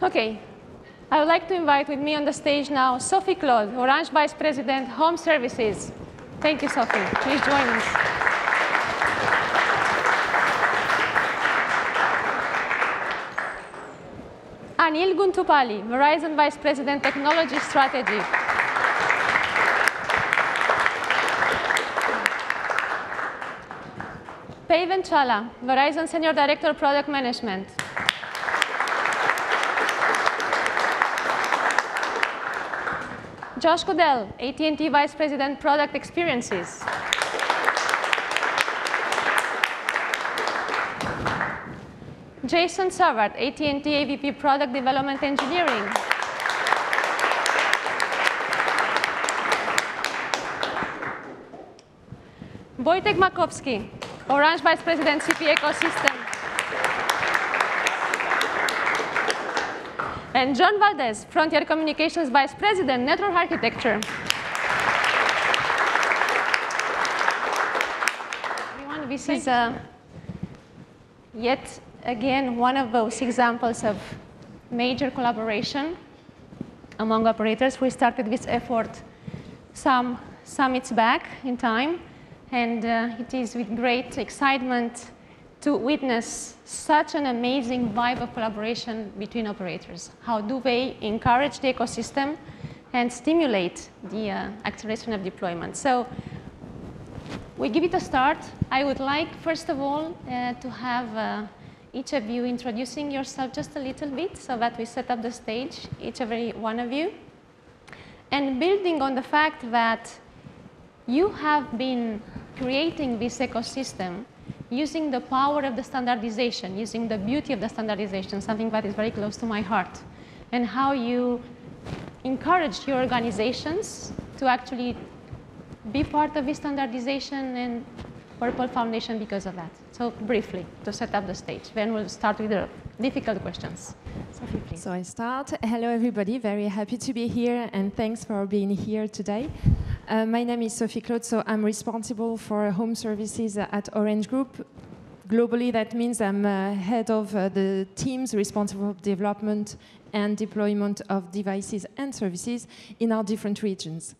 Okay. I would like to invite with me on the stage now Sophie Claude, Orange Vice President, Home Services. Thank you, Sophie. Please join us. Anil Guntupalli, Verizon Vice President, Technology Strategy. Pavan Challa, Verizon Senior Director, Product Management. Josh Goodell, AT&T Vice President, Product Experiences. Jason Savard, AT&T AVP, Product Development Engineering. Wojtek Makowski, Orange Vice President, CP Ecosystem. And John Valdez, Frontier Communications Vice President, Network Architecture. Everyone, this is yet again one of those examples of major collaboration among operators. We started this effort some summits back in time, and it is with great excitement to witness such an amazing vibe of collaboration between operators. How do they encourage the ecosystem and stimulate the acceleration of deployment? So we give it a start. I would like, first of all, to have each of you introducing yourself just a little bit so that we set up the stage, each and every one of you. And building on the fact that you have been creating this ecosystem using the power of the standardization, using the beauty of the standardization, something that is very close to my heart, and how you encourage your organizations to actually be part of this standardization and Purple Foundation because of that. So briefly, to set up the stage. Then we'll start with the difficult questions. Sophie, please. So I start. Hello, everybody. Very happy to be here, and thanks for being here today. My name is Sophie Claude, so I'm responsible for home services at Orange Group. Globally, that means I'm head of the teams responsible for development and deployment of devices and services in our different regions.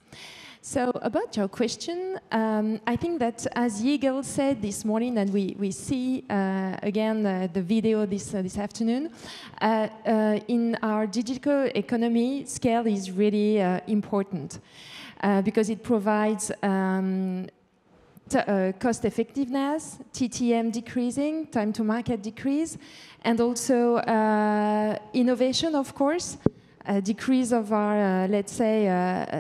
So about your question, I think that as Yigal said this morning, and we see again the video this afternoon, in our digital economy, scale is really important because it provides cost effectiveness, TTM decreasing, time to market decrease, and also innovation, of course. Decrease of our, let's say,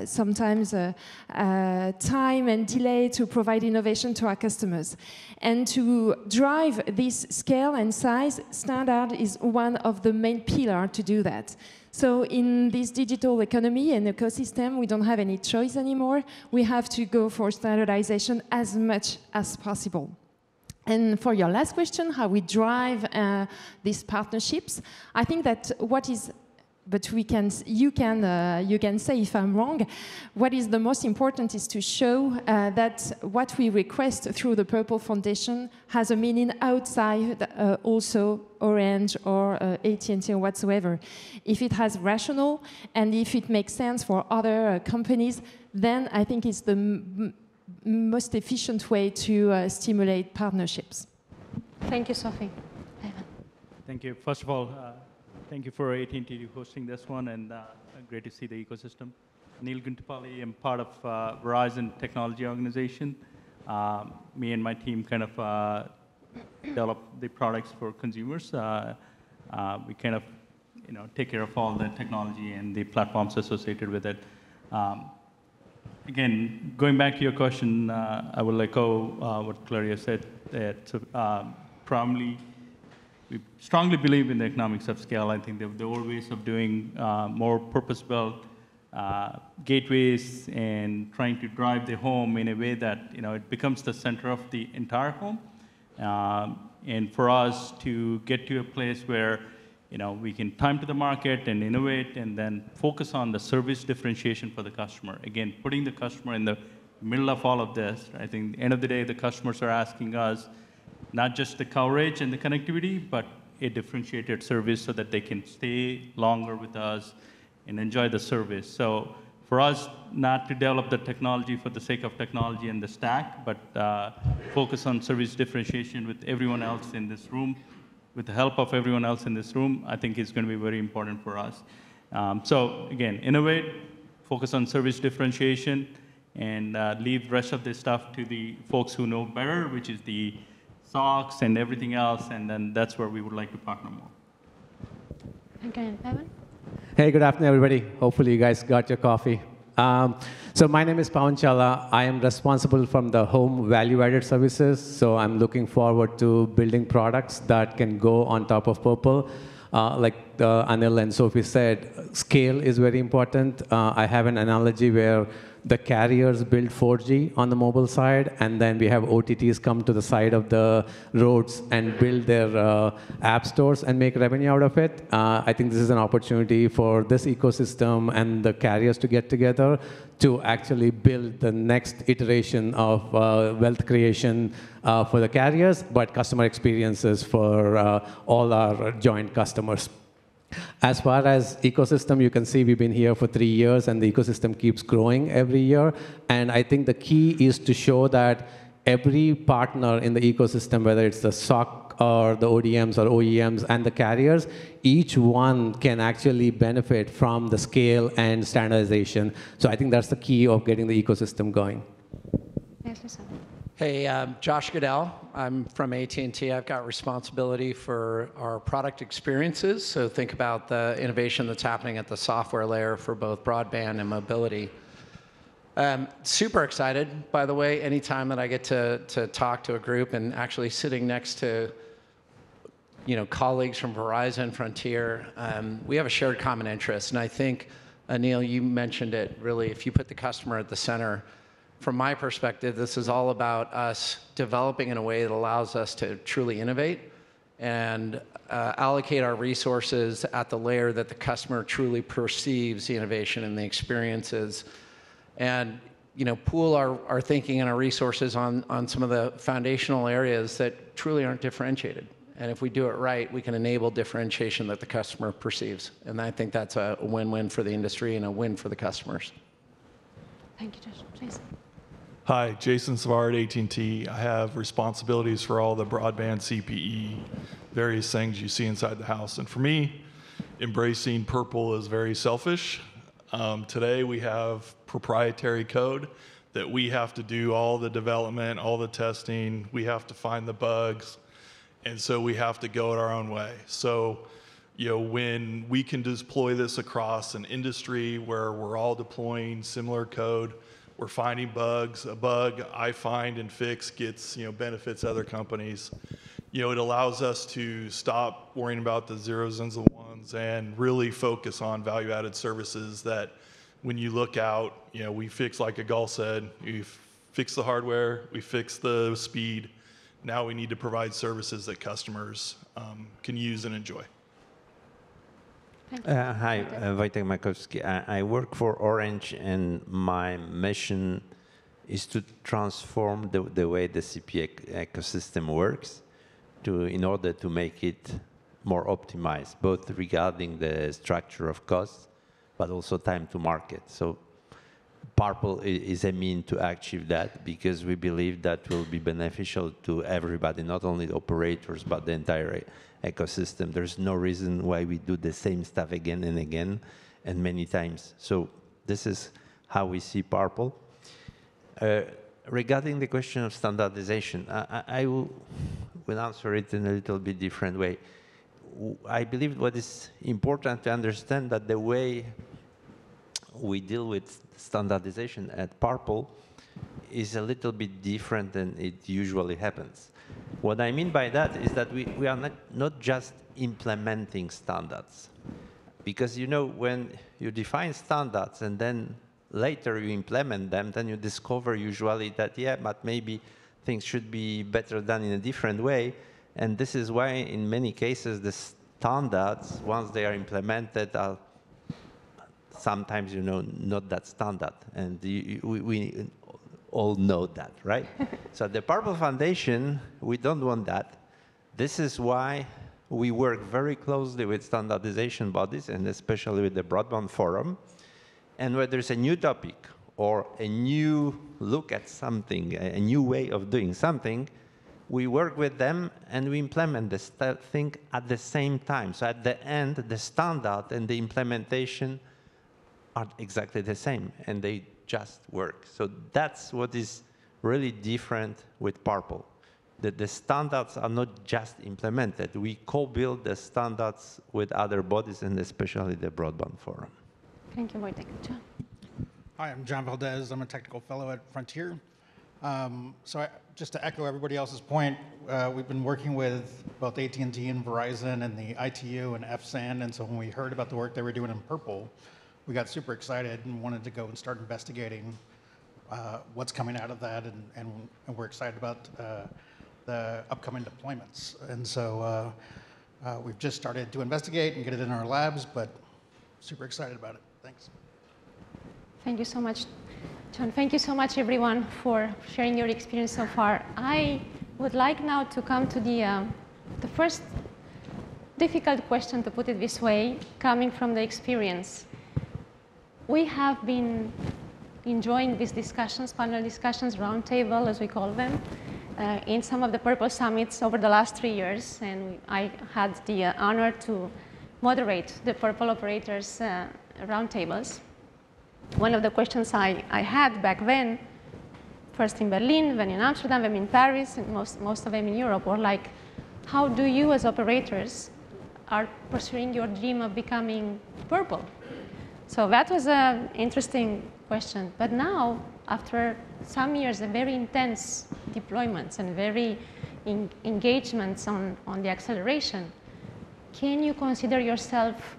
sometimes time and delay to provide innovation to our customers. And to drive this scale and size, standard is one of the main pillars to do that. So in this digital economy and ecosystem, we don't have any choice anymore. We have to go for standardization as much as possible. And for your last question, how we drive these partnerships, I think that what is but you can say if I'm wrong. What is the most important is to show that what we request through the Purple Foundation has a meaning outside also Orange or AT&T or whatsoever. If it has rational and if it makes sense for other companies, then I think it's the most efficient way to stimulate partnerships. Thank you, Sophie. Thank you. First of all, thank you for AT&T hosting this one, and great to see the ecosystem. Anil Guntupalli, I'm part of Verizon Technology Organization. Me and my team kind of develop the products for consumers. We kind of, take care of all the technology and the platforms associated with it. Again, going back to your question, I will echo what Claudia said. That primarily, we strongly believe in the economics of scale. I think the old ways of doing more purpose-built gateways and trying to drive the home in a way that it becomes the center of the entire home. And for us to get to a place where we can time to the market and innovate and then focus on the service differentiation for the customer. Again, putting the customer in the middle of all of this. I think at the end of the day, the customers are asking us not just the coverage and the connectivity, but a differentiated service so that they can stay longer with us and enjoy the service. So for us, not to develop the technology for the sake of technology and the stack, but focus on service differentiation with everyone else in this room, with the help of everyone else in this room, I think is going to be very important for us. So again, innovate, focus on service differentiation, and leave the rest of this stuff to the folks who know better, which is the SOCs and everything else, and then that's where we would like to partner more. Okay, Pavan? Hey, good afternoon, everybody. Hopefully you guys got your coffee. So my name is Pavan Challa. I am responsible from the home value-added services, so I'm looking forward to building products that can go on top of Purple. Like Anil and Sophie said, scale is very important. I have an analogy where the carriers build 4G on the mobile side, and then we have OTTs come to the side of the roads and build their app stores and make revenue out of it. I think this is an opportunity for this ecosystem and the carriers to get together to actually build the next iteration of wealth creation for the carriers, but customer experiences for all our joint customers. As far as ecosystem, you can see we've been here for 3 years, and the ecosystem keeps growing every year. And I think the key is to show that every partner in the ecosystem, whether it's the SOC or the ODMs or OEMs and the carriers, each one can actually benefit from the scale and standardization. So I think that's the key of getting the ecosystem going. Yes, listen. Hey, Josh Goodell. I'm from AT&T. I've got responsibility for our product experiences. So think about the innovation that's happening at the software layer for both broadband and mobility. Super excited, by the way, anytime that I get to talk to a group, and actually sitting next to colleagues from Verizon, Frontier, we have a shared common interest. And I think, Anil, you mentioned it, really, if you put the customer at the center, from my perspective, this is all about us developing in a way that allows us to truly innovate and allocate our resources at the layer that the customer truly perceives the innovation and the experiences. And pool our thinking and our resources on some of the foundational areas that truly aren't differentiated. And if we do it right, we can enable differentiation that the customer perceives. And I think that's a win-win for the industry and a win for the customers. Thank you, Josh. Please. Hi, Jason Savard, AT&T. I have responsibilities for all the broadband CPE, various things you see inside the house. And for me, embracing Purple is very selfish. Today we have proprietary code that we have to do all the development, all the testing. We have to find the bugs. And so we have to go it our own way. So, when we can deploy this across an industry where we're all deploying similar code, we're finding bugs. A bug I find and fix gets, benefits other companies. It allows us to stop worrying about the zeros and the ones and really focus on value-added services that when you look out, we fix, like Agal said, we fix the hardware, we fix the speed. Now we need to provide services that customers can use and enjoy. Hi, Wojtek Makowski. I work for Orange, and my mission is to transform the way the CP ecosystem works in order to make it more optimized, both regarding the structure of costs, but also time to market. So Purple is a mean to achieve that, because we believe that will be beneficial to everybody, not only the operators, but the entire ecosystem. There's no reason why we do the same stuff again and again and many times. So this is how we see Purple. Regarding the question of standardization, I will answer it in a little bit different way. I believe what is important to understand that the way we deal with standardization at Purple is a little bit different than it usually happens. What I mean by that is that we are not just implementing standards. Because when you define standards and then later you implement them, then you discover usually that, yeah, but maybe things should be better done in a different way. And this is why in many cases the standards, once they are implemented, are sometimes, not that standard. And we all know that, right? So at the Purple Foundation, we don't want that. This is why we work very closely with standardization bodies, and especially with the Broadband Forum. And when there's a new topic or a new look at something, a new way of doing something, we work with them and we implement this thing at the same time. So at the end, the standard and the implementation are exactly the same, and they just work. So that's what is really different with Purple. That the standards are not just implemented. We co-build the standards with other bodies, and especially the Broadband Forum. Thank you, Wojtek. John. Hi, I'm John Valdez. I'm a technical fellow at Frontier. Just to echo everybody else's point, we've been working with both AT&T and Verizon and the ITU and FSAN, and so when we heard about the work they were doing in Purple, we got super excited and wanted to go and start investigating what's coming out of that, and we're excited about the upcoming deployments. And so we've just started to investigate and get it in our labs, but super excited about it. Thanks. Thank you so much, John. Thank you so much, everyone, for sharing your experience so far. I would like now to come to the first difficult question, to put it this way, coming from the experience. We have been enjoying these discussions, panel discussions, roundtable, as we call them, in some of the Purple Summits over the last 3 years. And I had the honor to moderate the Purple operators roundtables. One of the questions I had back then, first in Berlin, then in Amsterdam, then in Paris, and most of them in Europe, were like, how do you as operators are pursuing your dream of becoming Purple? So that was an interesting question. But now, after some years of very intense deployments and very engagements on the acceleration, can you consider yourself,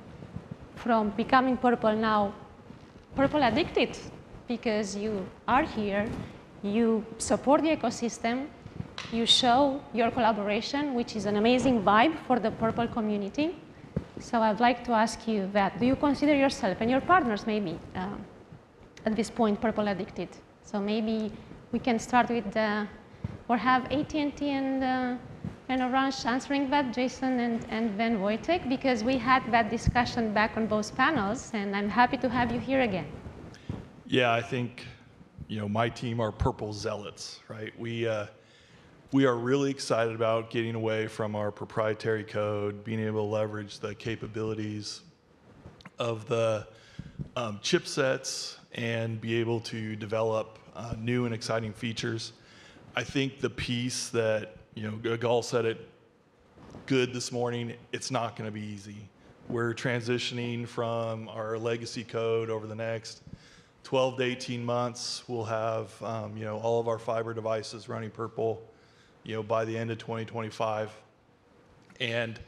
from becoming Purple now, Purple addicted? Because you are here, you support the ecosystem, you show your collaboration, which is an amazing vibe for the Purple community. So I'd like to ask you that. Do you consider yourself, and your partners maybe, at this point, Purple addicted? So maybe we can start with or have AT&T and Orange answering that, Jason and then Wojtek, because we had that discussion back on both panels, and I'm happy to have you here again. Yeah, I think, my team are Purple zealots, right? We are really excited about getting away from our proprietary code, being able to leverage the capabilities of the chipsets and be able to develop new and exciting features. I think the piece that, Goodell said it good this morning, it's not going to be easy. We're transitioning from our legacy code over the next 12 to 18 months. We'll have, all of our fiber devices running Purple, by the end of 2025. And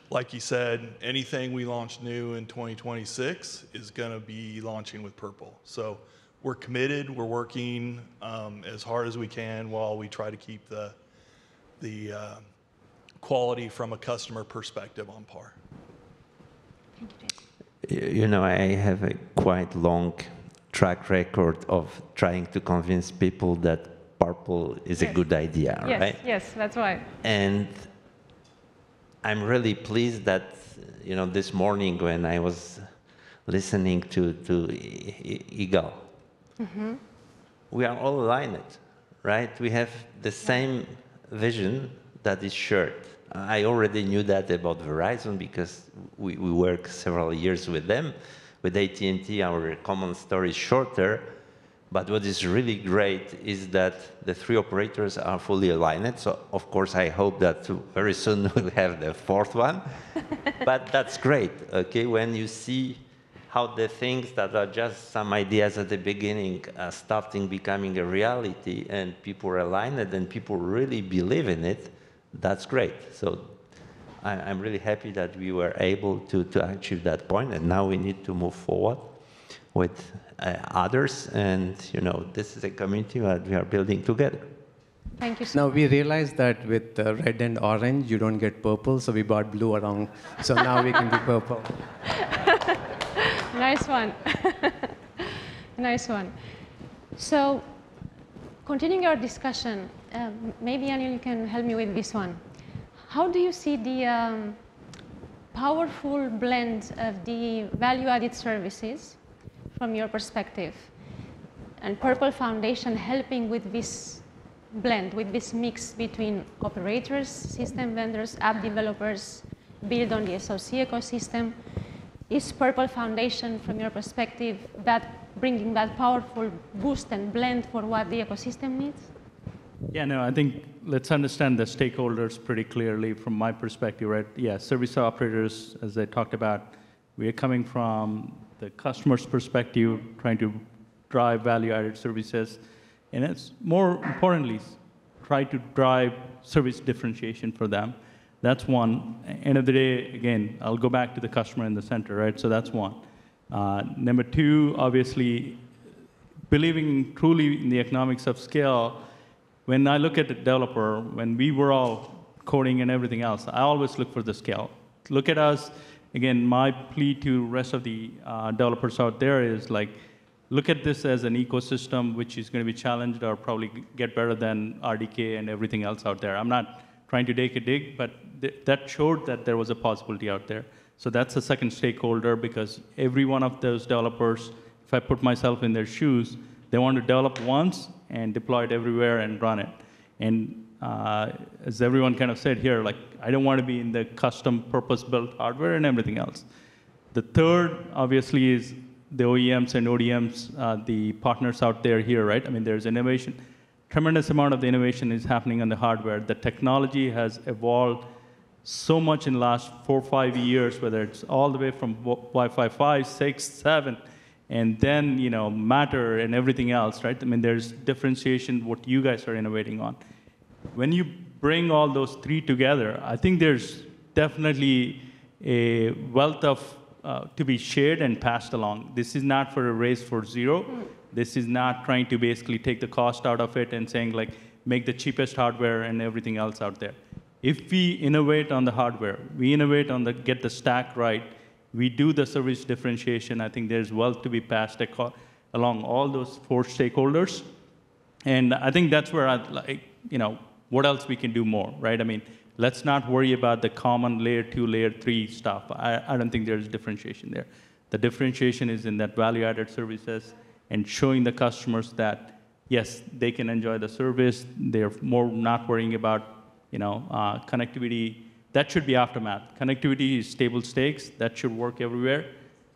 like you said, anything we launch new in 2026 is going to be launching with Purple. So we're committed. We're working as hard as we can while we try to keep the quality from a customer perspective on par. I have a quite long track record of trying to convince people that Purple is a good idea, right? Yes, that's right. And I'm really pleased that, this morning when I was listening to Eagle, we are all aligned, right? We have the same vision that is shared. I already knew that about Verizon because we work several years with them. With AT&T, our common story is shorter. But what is really great is that the three operators are fully aligned. So, of course, I hope that very soon we'll have the fourth one. But that's great, okay? When you see how the things that are just some ideas at the beginning are starting becoming a reality and people are aligned and people really believe in it, that's great. So I'm really happy that we were able to achieve that point, and now we need to move forward with others, and this is a community that we are building together. Thank you so Now much. we realized that with red and orange, you don't get purple, so we brought blue along. So now we can be purple. Nice one. Nice one. So, continuing our discussion, maybe Anil, you can help me with this one. How do you see the powerful blend of the value-added services from your perspective, and prpl Foundation helping with this blend, with this mix between operators, system vendors, app developers, build on the SoC ecosystem. Is prpl Foundation, from your perspective, that bringing that powerful boost and blend for what the ecosystem needs? Yeah, no, I think let's understand the stakeholders pretty clearly from my perspective, right? Yeah, service operators, as I talked about, we are coming from the customer's perspective, trying to drive value-added services, and it's more importantly, try to drive service differentiation for them. That's one. End of the day, again, I'll go back to the customer in the center, right? So that's one. Number two, obviously, believing truly in the economics of scale. When I look at a developer, when we were all coding and everything else, I always look for the scale. Look at us. Again, my plea to rest of the developers out there is like, look at this as an ecosystem which is going to be challenged or probably get better than RDK and everything else out there. I'm not trying to take a dig, but that showed that there was a possibility out there. So that's the second stakeholder, because every one of those developers, if I put myself in their shoes, they want to develop once and deploy it everywhere and run it. And as everyone kind of said here, like, I don't want to be in the custom purpose-built hardware and everything else. The third, obviously, is the OEMs and ODMs, the partners out there here, right? I mean, there's innovation. Tremendous amount of the innovation is happening on the hardware. The technology has evolved so much in the last 4 or 5 years, whether it's all the way from Wi-Fi 5, 6, 7, and then, you know, Matter and everything else, right? I mean, there's differentiation, what you guys are innovating on. When you bring all those three together, I think there's definitely a wealth of to be shared and passed along. This is not for a race for zero. This is not trying to basically take the cost out of it and saying, like, make the cheapest hardware and everything else out there. If we innovate on the hardware, we innovate on the get the stack right, we do the service differentiation, I think there's wealth to be passed along all those 4 stakeholders. And I think that's where I'd like, you know, what else we can do more, right? I mean, let's not worry about the common layer 2, layer 3 stuff. I don't think there's differentiation there. The differentiation is in that value-added services and showing the customers that, yes, they can enjoy the service. They're more not worrying about, you know, connectivity. That should be aftermath. Connectivity is table stakes. That should work everywhere.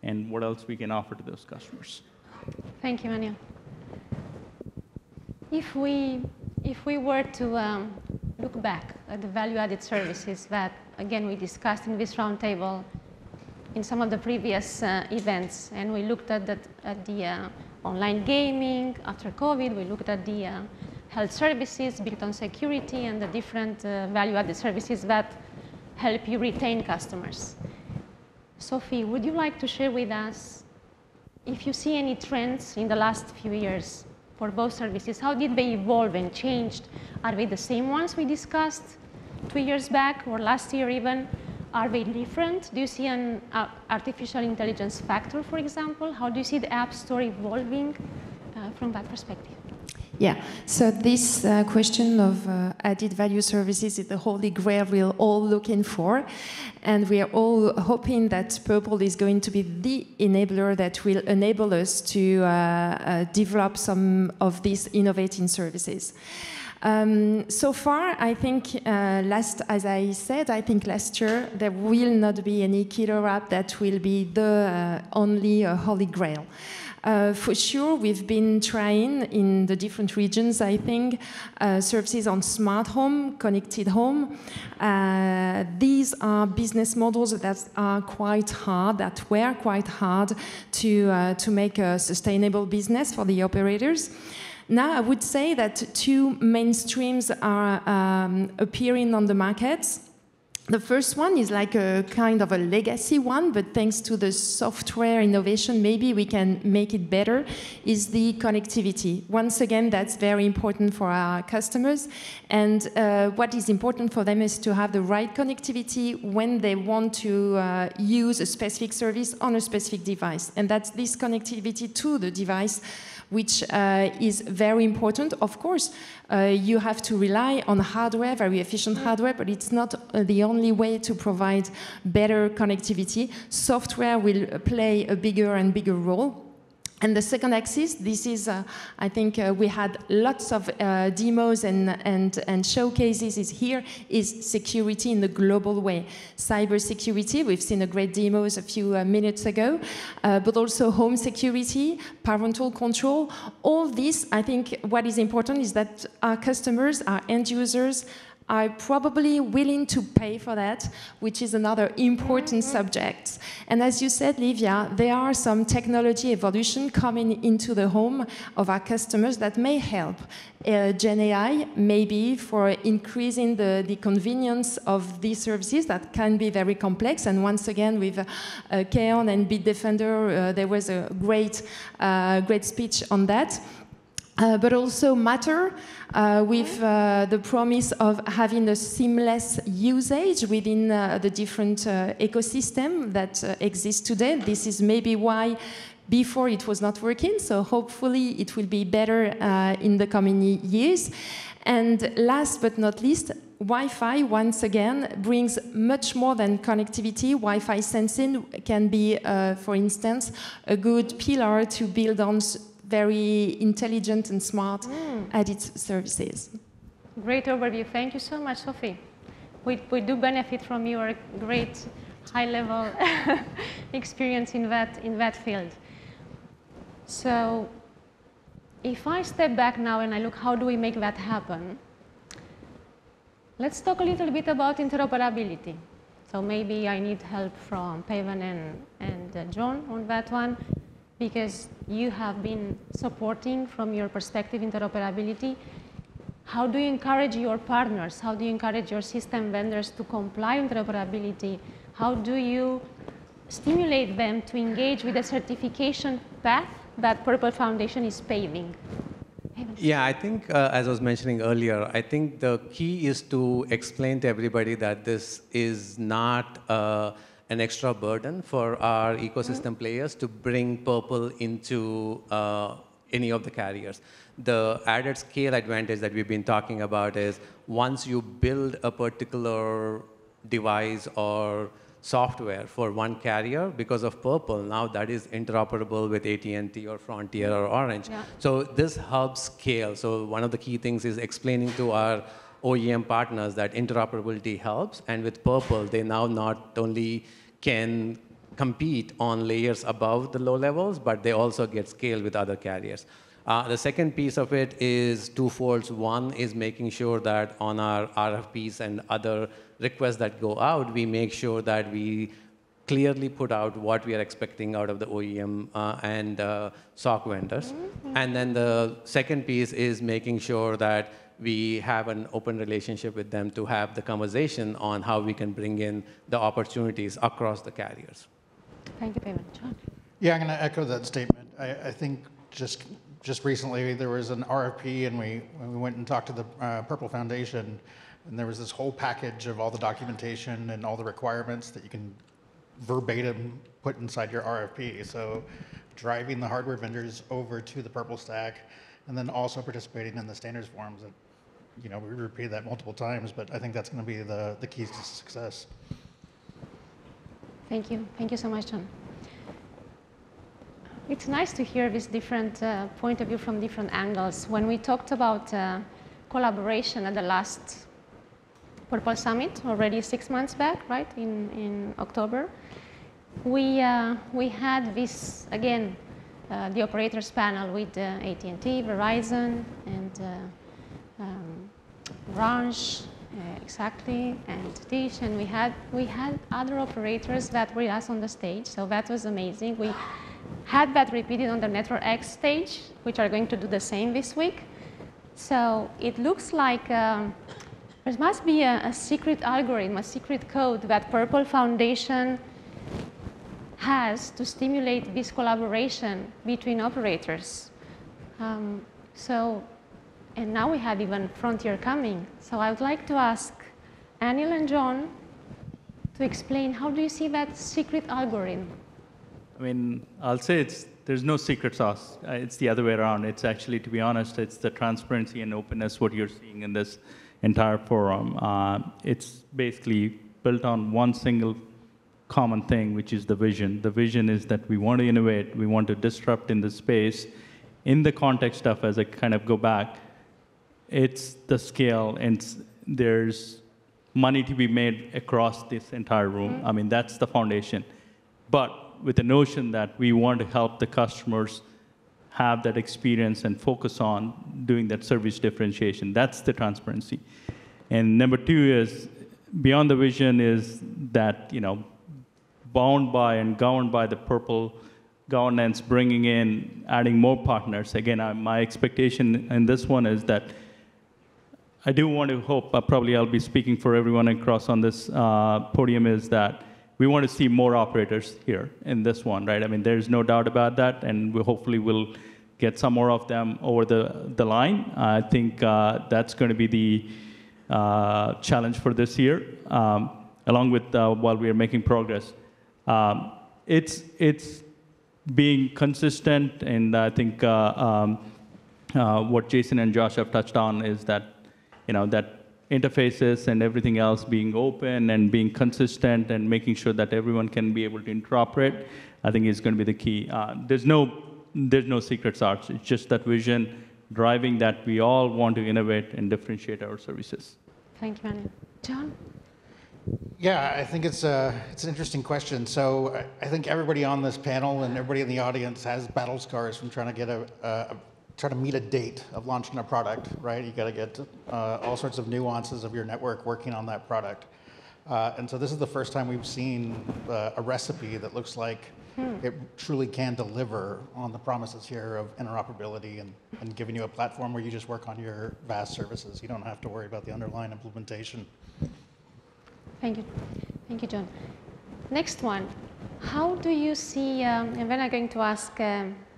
And what else we can offer to those customers. Thank you, Anil. If we were to look back at the value-added services that, again, we discussed in this roundtable in some of the previous events, and we looked at the online gaming after COVID, we looked at the health services built on security and the different value-added services that help you retain customers. Sophie, would you like to share with us if you see any trends in the last few years for both services? How did they evolve and changed? Are they the same ones we discussed 2 years back or last year even? Are they different? Do you see an artificial intelligence factor, for example? How do you see the App Store evolving from that perspective? Yeah, so this question of added value services is the holy grail we're all looking for. And we are all hoping that prpl is going to be the enabler that will enable us to develop some of these innovating services. So far, I think, as I said, I think last year there will not be any killer app that will be the only holy grail. For sure, we've been trying in the different regions, I think, services on smart home, connected home. These are business models that are quite hard, that were quite hard to make a sustainable business for the operators. Now, I would say that 2 main streams are appearing on the market. The first one is like a kind of a legacy one, but thanks to the software innovation, maybe we can make it better, is the connectivity. Once again, that's very important for our customers. And what is important for them is to have the right connectivity when they want to use a specific service on a specific device. And that's this connectivity to the device which is very important. Of course, you have to rely on hardware, very efficient hardware, but it's not the only way to provide better connectivity. Software will play a bigger and bigger role. And the second axis, this is, I think we had lots of demos and showcases is security in the global way. Cyber security, we've seen a great demos a few minutes ago, but also home security, parental control. All this, I think what is important is that our customers, our end users, are probably willing to pay for that, which is another important subject. And as you said, Livia, there are some technology evolution coming into the home of our customers that may help. Gen AI, maybe for increasing the convenience of these services that can be very complex. And once again, with KAON and Bitdefender, there was a great speech on that. But also Matter, with the promise of having a seamless usage within the different ecosystem that exists today. This is maybe why before it was not working, so hopefully it will be better in the coming years. And last but not least, Wi-Fi, once again, brings much more than connectivity. Wi-Fi sensing can be, for instance, a good pillar to build on very intelligent and smart added services. Great overview. Thank you so much, Sophie. We do benefit from your great high-level experience in that field. So if I step back now and I look, how do we make that happen? Let's talk a little bit about interoperability. So maybe I need help from Pavan and John on that one, because you have been supporting, from your perspective, interoperability. How do you encourage your partners? How do you encourage your system vendors to comply with interoperability? How do you stimulate them to engage with the certification path that Purple Foundation is paving? Yeah, I think, as I was mentioning earlier, I think the key is to explain to everybody that this is not an extra burden for our ecosystem players to bring Purple into any of the carriers. The added scale advantage that we've been talking about is once you build a particular device or software for one carrier, because of Purple, now that is interoperable with AT&T or Frontier or Orange. Yeah. So this helps scale. So one of the key things is explaining to our OEM partners that interoperability helps, and with Purple, they now not only can compete on layers above the low levels, but they also get scale with other carriers. The second piece of it is twofold. One is making sure that on our RFPs and other requests that go out, we make sure that we clearly put out what we are expecting out of the OEM and SOC vendors. And then the second piece is making sure that we have an open relationship with them to have the conversation on how we can bring in the opportunities across the carriers. Thank you, Pavan. John? Yeah, I'm going to echo that statement. I think just recently there was an RFP, and we went and talked to the Purple Foundation, and there was this whole package of all the documentation and all the requirements that you can verbatim put inside your RFP. So driving the hardware vendors over to the Purple stack, and then also participating in the standards forums. That, we repeated that multiple times, but I think that's going to be the keys to success. Thank you. Thank you so much, John. It's nice to hear this different point of view from different angles. When we talked about collaboration at the last Purple Summit, already 6 months back, right, in October, we had this, again, the operators panel with AT&T, Verizon, and Orange, exactly, and Dish, and we had other operators that were us on the stage, so that was amazing. We had that repeated on the Network X stage, which are going to do the same this week. So it looks like there must be a secret algorithm, a secret code that Purple Foundation has to stimulate this collaboration between operators. And now we have even Frontier coming. So I would like to ask Anil and John to explain, how do you see that secret algorithm? I mean, I'll say it's there's no secret sauce. It's the other way around. It's actually, to be honest, it's the transparency and openness what you're seeing in this entire forum. It's basically built on one single common thing, which is the vision. The vision is that we want to innovate, we want to disrupt in the space. In the context of, as I kind of go back, it's the scale, and there's money to be made across this entire room. I mean, that's the foundation. But with the notion that we want to help the customers have that experience and focus on doing that service differentiation. That's the transparency. And number two is, beyond the vision is that, bound by and governed by the purple governance, bringing in, adding more partners. Again, my expectation in this one is that I do want to hope, probably I'll be speaking for everyone across on this podium, is that we want to see more operators here in this one, right? I mean, there's no doubt about that, and we hopefully will get some more of them over the line. I think that's going to be the challenge for this year, along with while we are making progress. It's being consistent, and I think what Jason and Josh have touched on is that, that interfaces and everything else being open and being consistent and making sure that everyone can be able to interoperate, I think is going to be the key. There's no secret sauce. It's just that vision driving that we all want to innovate and differentiate our services. Thank you, Anil. John? Yeah, I think it's an interesting question. So I think everybody on this panel and everybody in the audience has battle scars from trying to get try to meet a date of launching a product, right? You got to get all sorts of nuances of your network working on that product. And so this is the first time we've seen a recipe that looks like it truly can deliver on the promises here of interoperability and giving you a platform where you just work on your vast services. You don't have to worry about the underlying implementation. Thank you. Thank you, John. Next one. How do you see, and then I'm going to ask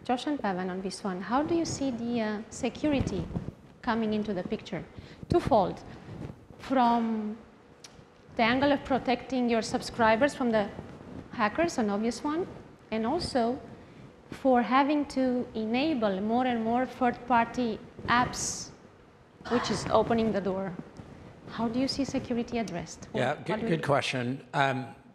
Josh and Pavan on this one, how do you see the security coming into the picture? Twofold. From the angle of protecting your subscribers from the hackers, an obvious one, and also for having to enable more and more third-party apps, which is opening the door. How do you see security addressed? Yeah, good question.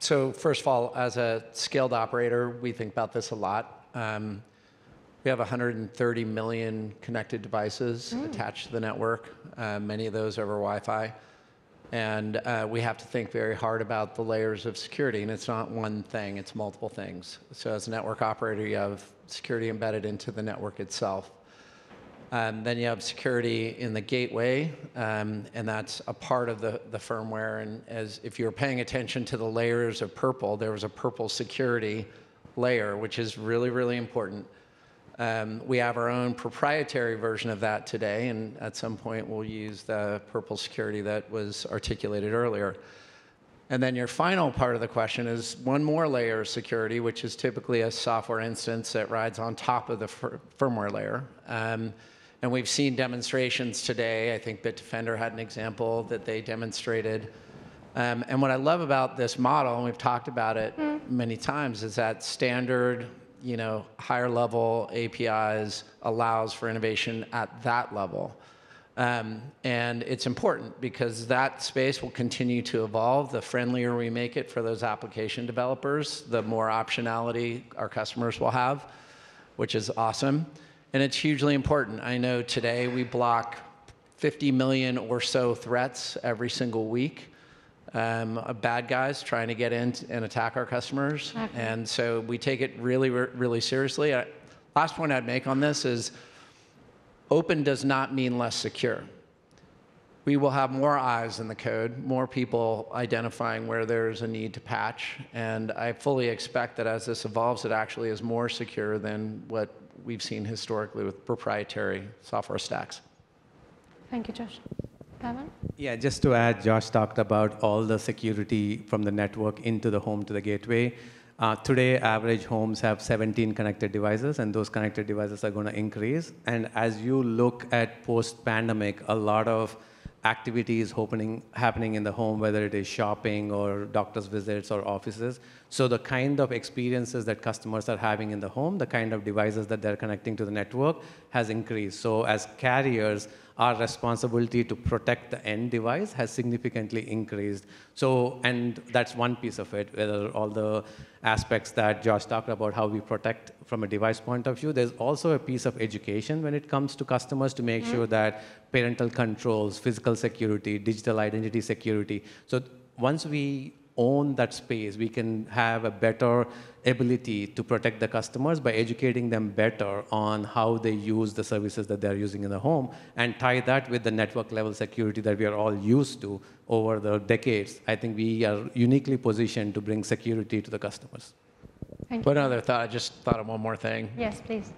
So first of all, as a scaled operator, we think about this a lot. We have 130 million connected devices attached to the network, many of those over Wi-Fi. And we have to think very hard about the layers of security. And it's not one thing, it's multiple things. So as a network operator, you have security embedded into the network itself. Then you have security in the gateway, and that's a part of the firmware. And if you're paying attention to the layers of purple, there was a purple security layer, which is really, really important. We have our own proprietary version of that today, and at some point we'll use the purple security that was articulated earlier. And then your final part of the question is one more layer of security, which is typically a software instance that rides on top of the firmware layer. And we've seen demonstrations today. I think Bitdefender had an example that they demonstrated. And what I love about this model, and we've talked about it many times, is that standard, higher level APIs allows for innovation at that level. And it's important because that space will continue to evolve. The friendlier we make it for those application developers, the more optionality our customers will have, which is awesome. And it's hugely important. I know today we block 50 million or so threats every single week of bad guys trying to get in and attack our customers. Okay. And so we take it really, really seriously. Last point I'd make on this is open does not mean less secure. We will have more eyes in the code, more people identifying where there's a need to patch. And I fully expect that as this evolves, it actually is more secure than what we've seen historically with proprietary software stacks. Thank you, Josh. Pavan? Yeah, just to add, Josh talked about all the security from the network into the home to the gateway. Today, average homes have 17 connected devices, and those connected devices are going to increase. And as you look at post-pandemic, a lot of activities happening in the home, whether it is shopping or doctor's visits or offices. So the kind of experiences that customers are having in the home, the kind of devices that they're connecting to the network has increased. So as carriers, our responsibility to protect the end device has significantly increased. So, and that's one piece of it, whether all the aspects that Josh talked about, how we protect from a device point of view. There's also a piece of education when it comes to customers to make sure that parental controls, physical security, digital identity security. So once we own that space, we can have a better ability to protect the customers by educating them better on how they use the services that they're using in the home, and tie that with the network level security that we are all used to over the decades. I think we are uniquely positioned to bring security to the customers. Thank you. One other thought, I just thought of one more thing. Yes, please.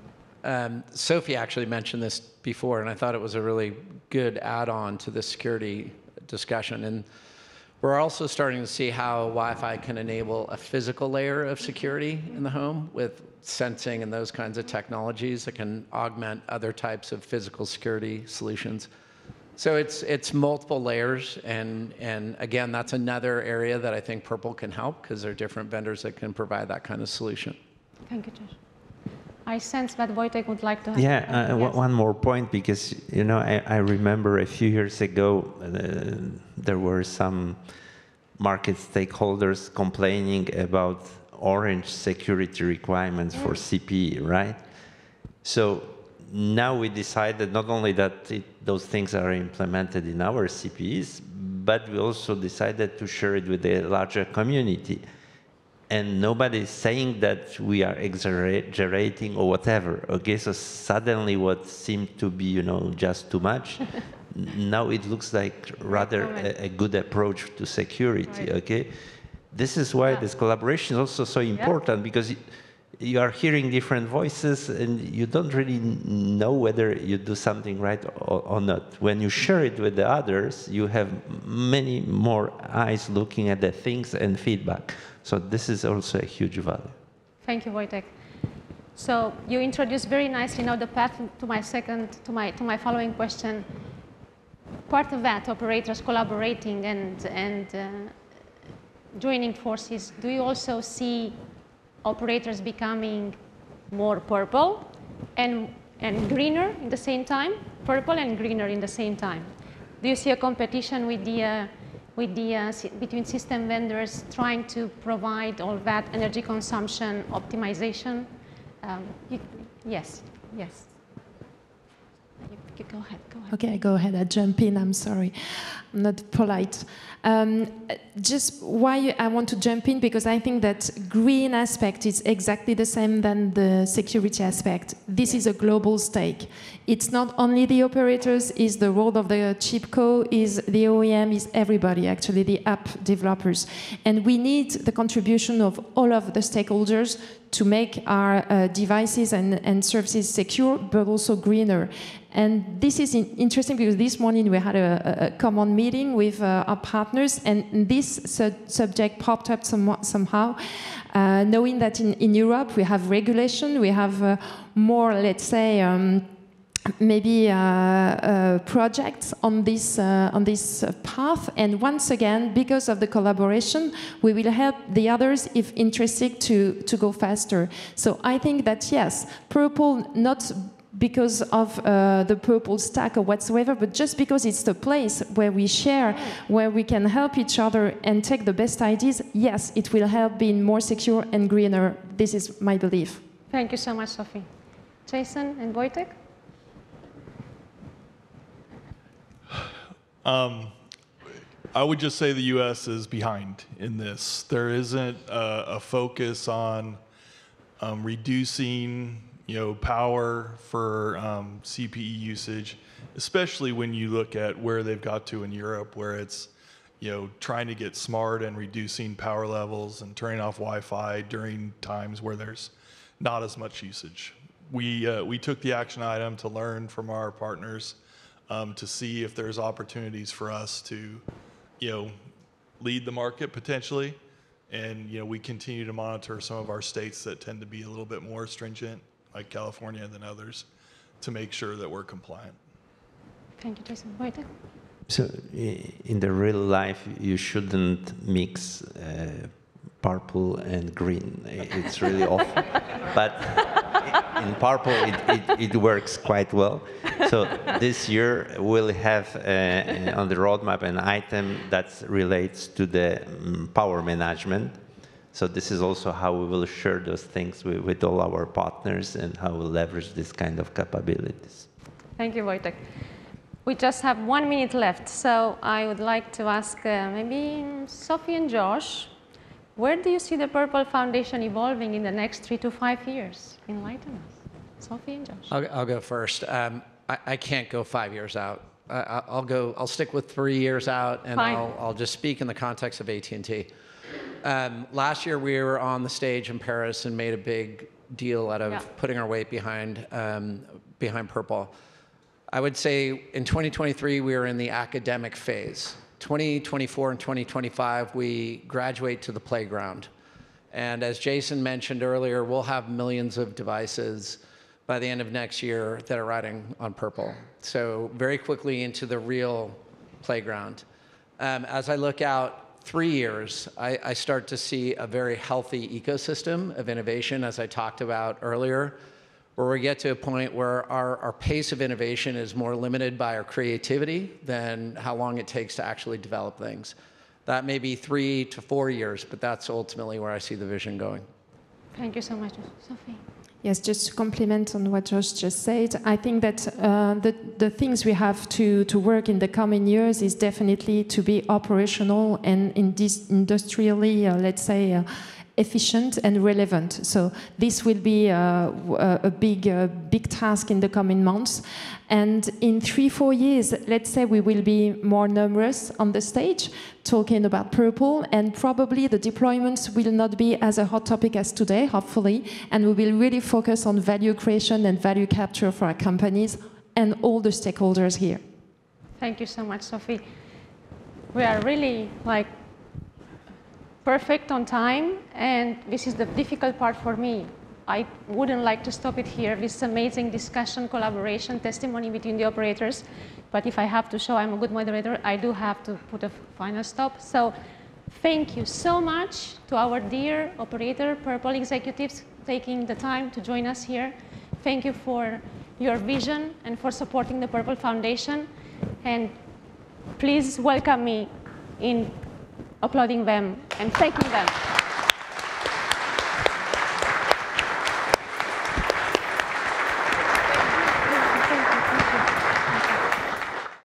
Sophie actually mentioned this before, and I thought it was a really good add-on to the security discussion. And we're also starting to see how Wi-Fi can enable a physical layer of security in the home with sensing and those kinds of technologies that can augment other types of physical security solutions. So it's multiple layers, and again, that's another area that I think Purple can help, because there are different vendors that can provide that kind of solution. Thank you, Josh. I sense that Wojtek would like to have. Yeah, yes. one more point, because I remember a few years ago there were some market stakeholders complaining about Orange security requirements for CPE, right? So now we decided not only that those things are implemented in our CPEs, but we also decided to share it with the larger community. And nobody is saying that we are exaggerating or whatever. Okay, so suddenly what seemed to be, just too much, now it looks like rather a good approach to security. Right. Okay, this is why this collaboration is also so important, because you are hearing different voices and you don't really know whether you do something right or not. When you share it with the others, you have many more eyes looking at the things and feedback. So this is also a huge value. Thank you, Wojtek. So you introduced very nicely now the path to my following question. Part of that, operators collaborating and joining forces. Do you also see operators becoming more purple and greener in the same time? Purple and greener in the same time. Do you see a competition with between system vendors trying to provide all that energy consumption optimization? Yes. You go ahead. Okay, go ahead. I jump in. I'm sorry. I'm not polite. Just why I want to jump in, because I think that green aspect is exactly the same than the security aspect. This is a global stake. It's not only the operators, it's the role of the chipco, is the OEM, is everybody, actually, the app developers. And we need the contribution of all of the stakeholders to make our devices and services secure, but also greener. And this is interesting because this morning we had a common meeting with our partners, and this subject popped up somehow, knowing that in Europe we have regulation, we have more, let's say, maybe projects on this path. And once again, because of the collaboration, we will help the others, if interested, to go faster. So I think that, yes, Purple, not because of the Purple stack or whatsoever, but just because it's the place where we share, where we can help each other and take the best ideas, yes, it will help being more secure and greener. This is my belief. Thank you so much, Sophie. Jason and Wojtek? I would just say the U.S. is behind in this. There isn't a focus on reducing power for CPE usage, especially when you look at where they've got to in Europe, where it's trying to get smart and reducing power levels and turning off Wi-Fi during times where there's not as much usage. We took the action item to learn from our partners, to see if there's opportunities for us to lead the market potentially, and we continue to monitor some of our states that tend to be a little bit more stringent, like California, than others, to make sure that we're compliant. Thank you, Jason. Wojtek? So in the real life, you shouldn't mix purple and green. It's really awful. But in purple, it works quite well. So this year, we'll have on the roadmap an item that relates to the power management. So this is also how we will share those things with all our partners and how we'll leverage this kind of capabilities. Thank you, Wojtek. We just have 1 minute left, so I would like to ask maybe Sophie and Josh, where do you see the Purple Foundation evolving in the next 3 to 5 years? Enlighten us. Sophie and Josh. I'll go first. I can't go 5 years out. I'll stick with 3 years out, and I'll just speak in the context of AT&T. Last year, we were on the stage in Paris and made a big deal out of putting our weight behind Purple. I would say in 2023, we are in the academic phase. 2024 and 2025, we graduate to the playground. And as Jason mentioned earlier, we'll have millions of devices by the end of next year that are riding on Purple. So very quickly into the real playground. As I look out 3 years, I start to see a very healthy ecosystem of innovation, as I talked about earlier, where we get to a point where our pace of innovation is more limited by our creativity than how long it takes to actually develop things. That may be 3 to 4 years, but that's ultimately where I see the vision going. Thank you so much, Sophie. Yes, just to complement on what Josh just said, I think that the things we have to work in the coming years is definitely to be operational and industrially, let's say, efficient and relevant. So this will be a big task in the coming months. And in 3-4 years, let's say we will be more numerous on the stage talking about Purple, and probably the deployments will not be as a hot topic as today, hopefully, and we will really focus on value creation and value capture for our companies and all the stakeholders here. Thank you so much, Sophie. We are really perfect on time, and this is the difficult part for me. I wouldn't like to stop it here. This amazing discussion, collaboration, testimony between the operators. But if I have to show I'm a good moderator, I do have to put a final stop. So thank you so much to our dear operator, Purple executives, taking the time to join us here. Thank you for your vision and for supporting the Purple Foundation. And please welcome me in applauding them and thanking them.